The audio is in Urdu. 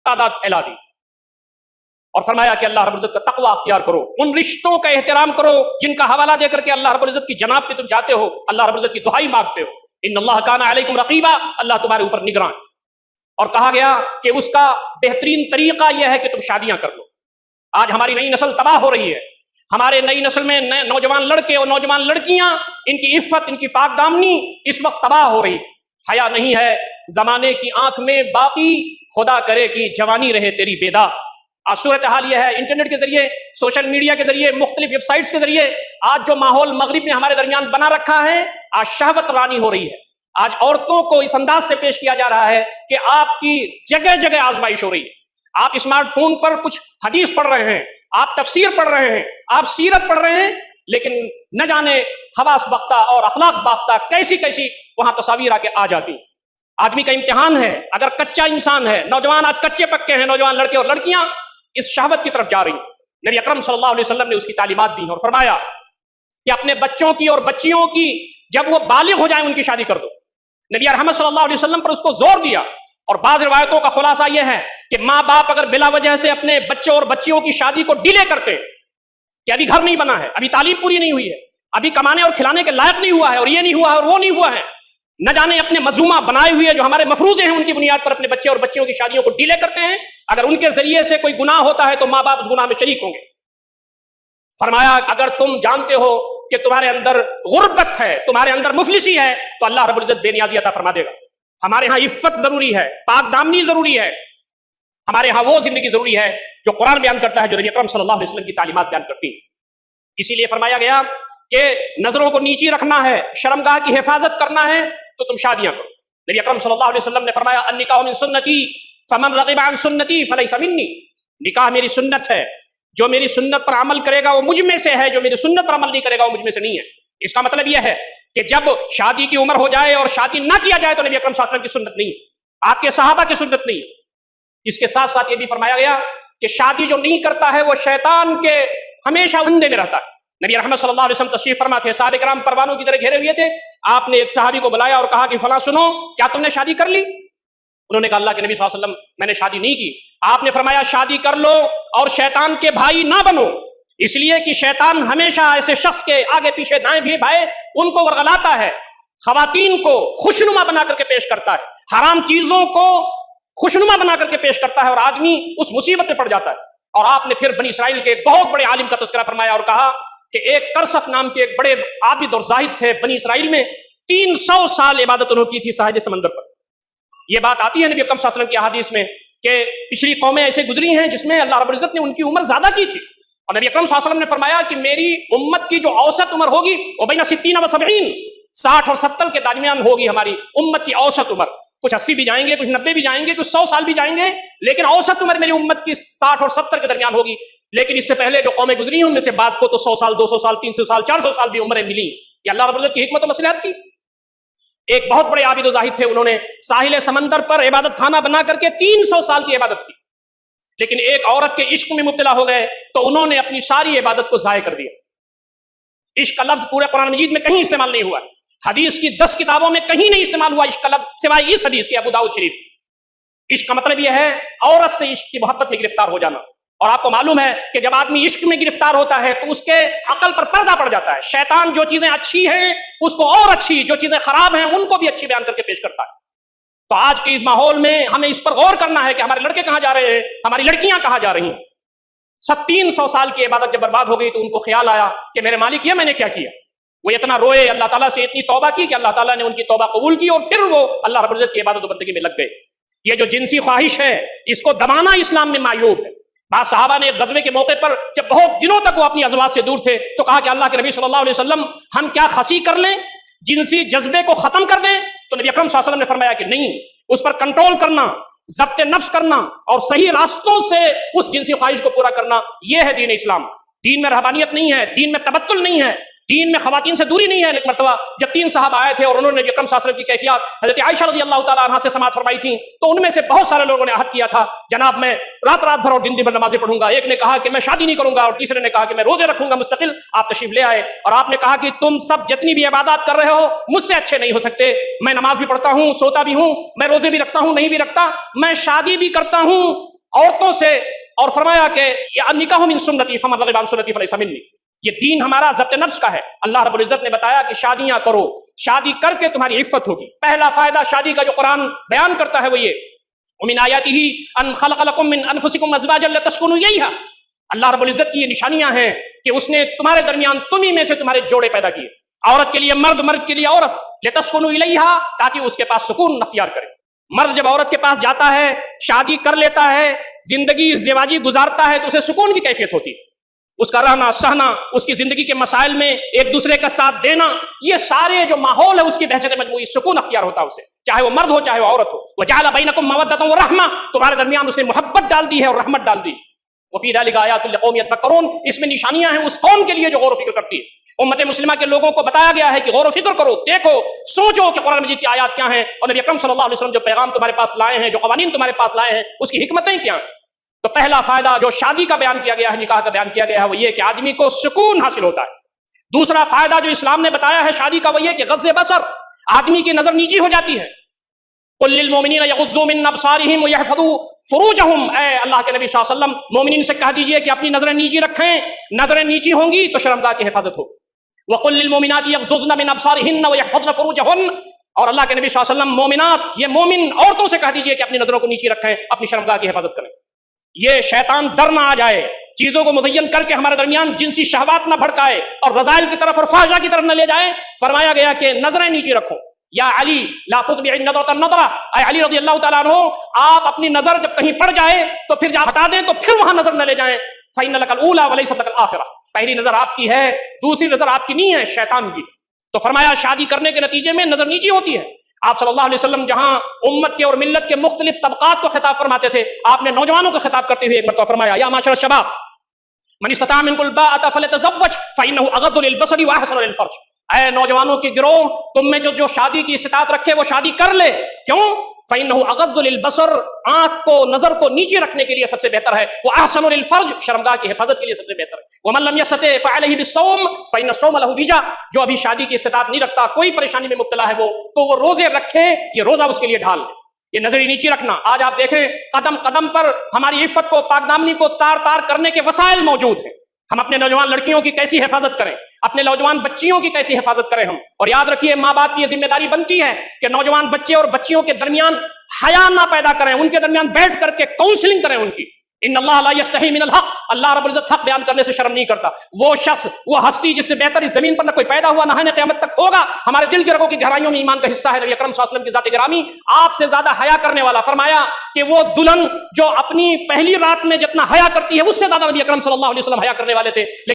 تعداد پھیلا دی اور فرمایا کہ اللہ رب العزت کا تقوی اختیار کرو، ان رشتوں کا احترام کرو جن کا حوالہ دے کر کے اللہ رب العزت کی جناب پہ تم جاتے ہو، اللہ رب العزت کی دعائی مانگتے ہو، ان اللہ کان علیکم رقیبا، اللہ تمہارے اوپر نگراں۔ اور کہا گیا کہ اس کا بہترین طریقہ یہ ہے کہ تم شادیاں کر لو۔ آج ہماری نئی نسل تباہ ہو رہی ہے، ہمارے نئی نسل میں نئے نوجوان لڑکے اور نوجوان لڑکیاں، ان کی عفت، ان کی پاک دامنی اس وقت تباہ ہو رہی ہے، حیا نہیں ہے، زمانے کی آنکھ میں باقی، خدا کرے کہ جوانی رہے تیری بے داغ۔ آج صورتحال یہ ہے، انٹرنیٹ کے ذریعے، سوشل میڈیا کے ذریعے، مختلف ویب سائٹس کے ذریعے آج جو ماحول مغرب نے ہمارے درمیان بنا رکھا ہے، آج شہوت رانی ہو رہی ہے۔ آج عورتوں کو اس انداز سے پیش کیا جا رہا ہے کہ آپ کی جگہ جگہ آزمائش ہو رہی ہے۔ آپ اسمارٹ فون پر کچھ حدیث پڑھ رہے ہیں، آپ تفسیر پڑھ رہے ہیں، آپ سیرت پڑھ رہے ہیں، لیکن نہ جانے حواس باختہ اور اخلاق باختہ کیسی کیسی وہاں تصاویر آ کے آ جاتی ہیں۔ آدمی کا امتحان ہے، اگر کچا انسان ہے، نوجوان آج کچے پکے ہیں، نوجوان لڑکے اور لڑکیاں اس شہوت کی طرف جا رہی ہیں۔ نبی اکرم صلی اللہ علیہ وسلم نے اس کی تعلیمات دی اور فرمایا کہ اپنے بچوں کی اور بچیوں کی جب وہ بالغ ہو جائیں ان کی شادی کر دو۔ نبی رحمت صلی اللہ علیہ وسلم پر اس کو زور دیا، اور بعض روایتوں کا خلاصہ یہ ہے کہ ماں باپ اگر بلا وجہ سے اپنے بچوں اور بچیوں کی شادی کو ڈیلے کرتے کہ ابھی گھر نہیں بنا ہے، ابھی تعلیم پوری نہیں ہوئی ہے، ابھی کمانے اور کھلانے کے لائق نہیں ہوا ہے، اور یہ نہیں ہوا ہے اور وہ نہیں ہوا ہے، نہ جانے اپنے مظلومہ بنائے ہوئے جو ہمارے مفروضے ہیں ان کی بنیاد پر اپنے بچے اور بچیوں کی شادیوں کو ڈیلے کرتے ہیں، اگر ان کے ذریعے سے کوئی گناہ ہوتا ہے تو ماں باپ اس گناہ میں شریک ہوں گے۔ فرمایا اگر تم جانتے ہو کہ تمہارے اندر غربت ہے، تمہارے اندر مفلسی ہے، تو اللہ رب العزت بے نیازی عطا فرما دے گا۔ ہمارے ہاں عفت ضروری ہے، پاک دامنی ضروری ہے، ہمارے ہاں وہ زندگی ضروری ہے جو قرآن بیان کرتا ہے، جو نبی اکرم صلی اللہ علیہ وسلم کی تعلیمات بیان کرتی ہیں۔ اسی لیے فرمایا گیا کہ نظروں کو نیچی رکھنا ہے، شرمگاہ کی حفاظت کرنا ہے تو تم شادیاں کرو۔ نبی اکرم صلی اللہ علیہ وسلم نے فرمایا النکاح من سنتی فمن رغب عن سنتی فلیس منی، نکاح میری سنت ہے، جو میری سنت پر عمل کرے گا وہ مجھ میں سے ہے، جو میری سنت پر عمل نہیں کرے گا وہ مجھ میں سے نہیں ہے۔ اس کا مطلب یہ ہے کہ جب شادی کی عمر ہو جائے اور شادی نہ کیا جائے تو نبی اکرم صلی اللہ علیہ وسلم کی سنت نہیں ہے، آپ کے صحابہ کی سنت نہیں ہے۔ اس کے ساتھ ساتھ یہ بھی فرمایا گیا کہ شادی جو نہیں کرتا ہے وہ شیطان کے ہمیشہ اندھے میں رہتا ہے۔ نبی رحمت صلی اللہ علیہ وسلم تشریف فرما تھے، صحابہ کرام پروانوں کی طرح گھیرے ہوئے تھے، آپ نے ایک صحابی کو بلایا اور کہا کہ فلاں سنو، کیا تم نے شادی کر لی؟ انہوں نے کہا اللہ کے نبی صلی اللہ علیہ وسلم میں نے شادی نہیں کی۔ آپ نے فرمایا شادی کر لو اور شیطان کے بھائی نہ بنو، اس لیے کہ شیطان ہمیشہ ایسے شخص کے آگے پیچھے دائیں بھی بھائے ان کو ورغلاتا ہے، خواتین کو خوشنما بنا کر کے پیش کرتا ہے، حرام چیزوں کو خوشنما بنا کر کے پیش کرتا ہے، اور آدمی اس مصیبت میں پڑ جاتا ہے۔ اور آپ نے پھر بنی اسرائیل کے ایک بہت بڑے عالم کا تذکرہ فرمایا اور کہا کہ ایک کرسف نام کے ایک بڑے عابد اور زاہد تھے بنی اسرائیل میں، 300 سال عبادت انہوں کی تھی ساحل سمندر پر۔ یہ بات آتی ہے نبی اکرم صلی اللہ علیہ وسلم کی احادیث میں کہ پچھلی قومیں ایسے گزری ہیں جس میں اللہ رب العزت نے ان کی عمر زیادہ کی تھی، اور نبی اکرم صلی اللہ علیہ وسلم نے فرمایا کہ میری امت کی جو اوسط عمر ہوگی وہ بین 60 و 70، 60 اور 70 کے درمیان ہوگی ہماری امت کی اوسط عمر۔ کچھ 80 بھی جائیں گے، کچھ 90 بھی جائیں گے، کچھ 100 سال بھی جائیں گے، لیکن اوسط عمر میری امت کی 60 اور 70 کے درمیان ہوگی۔ لیکن اس سے پہلے جو قومیں گزری ہیں ان میں سے بعد کو تو 100 سال، 200 سال، 300 سال، 400 سال بھی عمریں ملی۔ یہ اللہ رب العزت کی حکمت و مصلحت کی۔ ایک بہت بڑے عابد و زاہد تھے، انہوں نے ساحل سمندر پر عبادت خانہ بنا کر کے 300 سال کی عبادت کی، لیکن ایک عورت کے عشق میں مبتلا ہو گئے تو انہوں نے اپنی ساری عبادت کو ضائع کر دیا۔ عشق کا لفظ پورے قرآن مجید میں کہیں استعمال نہیں ہوا، حدیث کی 10 کتابوں میں کہیں نہیں استعمال ہوا عشق کا لفظ سوائے اس حدیث کے ابو داؤد شریف کی۔ عشق کا مطلب یہ ہے عورت سے عشق کی محبت میں گرفتار ہو جانا، اور آپ کو معلوم ہے کہ جب آدمی عشق میں گرفتار ہوتا ہے تو اس کے عقل پر پردہ پڑ جاتا ہے، شیطان جو چیزیں اچھی ہیں اس کو اور اچھی، جو چیزیں خراب ہیں ان کو بھی اچھی بیان کر کے پیش کرتا ہے۔ تو آج کے اس ماحول میں ہمیں اس پر غور کرنا ہے کہ ہمارے لڑکے کہاں جا رہے ہیں، ہماری لڑکیاں کہاں جا رہی ہیں۔ 300 سال کی عبادت جب برباد ہو گئی تو ان کو خیال آیا کہ میرے مالک یہ میں نے کیا کیا۔ وہ اتنا روئے، اللہ تعالیٰ سے اتنی توبہ کی کہ اللہ تعالیٰ نے ان کی توبہ قبول کی، اور پھر وہ اللہ رب العزت کی عبادت و بندگی میں لگ گئے۔ یہ جو جنسی خواہش ہے اس کو دبانا اسلام میں معیوب ہے۔ بعض صحابہ نے ایک غزوے کے موقع پر جب بہت دنوں تک وہ اپنی ازواج سے دور تھے تو کہا کہ اللہ کے نبی صلی اللہ علیہ وسلم ہم کیا خسی کر لیں، جنسی جذبے کو ختم کر دیں؟ تو نبی اکرم صلی اللہ علیہ وسلم نے فرمایا کہ نہیں، اس پر کنٹرول کرنا، ضبط نفس کرنا اور صحیح راستوں سے اس جنسی خواہش کو پورا کرنا، یہ ہے دین اسلام۔ دین میں رہبانیت نہیں ہے، دین میں تبتل نہیں ہے، دین میں خواتین سے دوری نہیں ہے۔ ایک مرتبہ جب 3 صحابہ آئے تھے اور انہوں نے نبی اکرم صلی اللہ علیہ وسلم کی کیفیات حضرت عائشہ رضی اللہ تعالیٰ عنہا سے سماعت فرمائی تھی تو ان میں سے بہت سارے لوگوں نے عہد کیا تھا جناب میں رات رات بھر اور دن بھر نمازیں پڑھوں گا، ایک نے کہا کہ میں شادی نہیں کروں گا، اور تیسرے نے کہا کہ میں روزے رکھوں گا مستقل۔ آپ تشریف لے آئے اور آپ نے کہا کہ تم سب جتنی بھی عبادات کر رہے ہو مجھ سے اچھے نہیں ہو سکتے، میں نماز بھی پڑھتا ہوں، سوتا بھی ہوں، میں روزے بھی رکھتا ہوں، نہیں بھی رکھتا، میں شادی بھی کرتا ہوں، عورتوں سے، اور فرمایا کہ النکاح من سنتی فمن رغب عن سنتی فلیس منی، یہ دین ہمارا ضبط نفس کا ہے۔ اللہ رب العزت نے بتایا کہ شادیاں کرو، شادی کر کے تمہاری عفت ہوگی۔ پہلا فائدہ شادی کا جو قرآن بیان کرتا ہے وہ یہ، ومن آیاتہ ان خلق لکم من انفسکم ازواجا لتسکنوا الیہا، اللہ رب العزت کی یہ نشانیاں ہیں کہ اس نے تمہارے درمیان تمہیں میں سے تمہارے جوڑے پیدا کیے، عورت کے لیے مرد، مرد کے لیے عورت، لتسکنوا الیہا، تاکہ اس کے پاس سکون اختیار کرے۔ مرد جب عورت کے پاس جاتا ہے، شادی کر لیتا ہے، زندگی ازدواجی گزارتا ہے، تو اسے سکون کی کیفیت ہوتی ہے۔ اس کا رہنا سہنا، اس کی زندگی کے مسائل میں ایک دوسرے کا ساتھ دینا، یہ سارے جو ماحول ہے اس کی بحثیت مجموعی سکون اختیار ہوتا ہے اسے، چاہے وہ مرد ہو چاہے وہ عورت ہو۔ وَجَعَلَ بَيْنَكُمْ مَوَدَّةً وَرَحْمَةً، تمہارے درمیان اس نے محبت ڈال دی ہے اور رحمت ڈال دی۔ وَفِي ذَلِكَ آيَاتٌ لِقَوْمٍ يَتَفَكَّرُونَ، اس میں نشانیاں ہیں اس قوم کے لیے جو غور و فکر کرتی ہے۔ امت مسلمہ کے لوگوں کو بتایا گیا ہے کہ غور و فکر کرو، دیکھو، سوچو کہ قرآن مجید کی آیات کیا ہیں، اور نبی اکرم صلی اللہ علیہ وسلم جو پیغام تمہارے پاس لائے ہیں، جو قوانین تمہارے پاس لائے ہیں، اس کی حکمتیں کیا ہیں۔ تو پہلا فائدہ جو شادی کا بیان کیا گیا ہے، نکاح کا بیان کیا گیا ہے، وہ یہ کہ آدمی کو سکون حاصل ہوتا ہے۔ دوسرا فائدہ جو اسلام نے بتایا ہے شادی کا وہ یہ کہ غض بصر، آدمی کی نظر نیچی ہو جاتی ہے۔ قل للمؤمنین یغضوا من ابصارہم ویحفظوا فروجہم، اے اللہ کے نبی صلی اللہ علیہ وسلم مومنین سے کہہ دیجئے کہ اپنی نظریں نیچی رکھیں، نظریں نیچی ہوں گی تو شرمگاہ کی حفاظت ہوگی۔ وقل للمؤمنات یغضضن من ابصارہن ویحفظن فروجہن، اور اللہ کے نبی صلی اللہ علیہ وسلم مومنات، یہ مومن عورتوں سے کہہ دیجئے کہ اپنی نظروں کو نیچی رکھیں، اپنی شرمگاہ کی حفاظت کریں۔ یہ شیطان ڈر نہ آ جائے، چیزوں کو مزین کر کے ہمارے درمیان جنسی شہوات نہ بھڑکائے اور رذائل کی طرف اور فحشاء کی طرف نہ لے جائے۔ فرمایا گیا کہ نظریں نیچی رکھو۔ یا علی لا تطبع النظرۃ النظرہ، اے علی رضی اللہ تعالیٰ عنہ، آپ اپنی نظر جب کہیں پڑ جائے تو پھر جب ہٹا دیں تو پھر وہاں نظر نہ لے جائیں۔ فإن لک الأولى وليست لک الآخرة، پہلی نظر آپ کی ہے، دوسری نظر آپ کی نہیں ہے، شیطان کی۔ تو فرمایا شادی کرنے کے نتیجے میں نظر نیچی ہوتی ہے۔ آپ صلی اللہ علیہ وسلم جہاں امت کے اور ملت کے مختلف طبقات کو خطاب فرماتے تھے، آپ نے نوجوانوں کو خطاب کرتے ہوئے ایک مرتبہ فرمایا، یا معاشر الشباب من استطاع منکم الباءۃ فلیتزوج فإنہ اغض للبصر واحسن للفرج، اے نوجوانوں کی گروہ، تم میں جو شادی کی استطاعت رکھے وہ شادی کر لے۔ کیوں؟ فإنہ اغض للبصر، آنکھ کو، نظر کو نیچے رکھنے کے لیے سب سے بہتر ہے، واحسن للفرج، شرمگاہ کی حفاظت کے لیے سب سے بہتر ہے۔ ومن لم يستطع فعليه بالصوم فإن الصوم له وجاء، جو ابھی شادی کی استطاعت نہیں رکھتا، کوئی پریشانی میں مبتلا ہے تو وہ روزے رکھے، یہ روزہ اس کے لیے ڈھال ہے۔ یہ نظری نیچی رکھنا، آج آپ دیکھیں قدم قدم پر ہماری عفت کو، پاک دامنی کو تار تار کرنے کے وسائل موجود ہیں۔ ہم اپنے نوجوان لڑکیوں کی کیسی حفاظت کریں، اپنے نوجوان بچیوں کی کیسی حفاظت کریں ہم، اور یاد رکھیے ماں باپ کی یہ ذمہ داری بنتی ہے کہ نوجوان بچے اور بچیوں کے درمیان حیا نہ پیدا کریں، ان کے درمیان بیٹھ کر کے کاؤنسلنگ کریں ان کی۔ ان اللہ لا یستحی من الحق، اللہ رب العزت حق بیان کرنے سے شرم نہیں کرتا۔ وہ شخص، وہ ہستی جس سے بہتر اس زمین پر نہ کوئی پیدا ہوا نہ قیامت تک ہوگا، ہمارے دل کے رگوں کی گہرائیوں میں ایمان کا حصہ ہے۔ نبی اکرم صلی اللہ علیہ وسلم کی ذات گرامی آپ سے زیادہ حیا کرنے والا، فرمایا کہ وہ دلہن جو اپنی پہلی رات میں جتنا حیا کرتی ہے اس سے زیادہ نبی اکرم صلی اللہ علیہ وسلم حیا کرنے والے تھے۔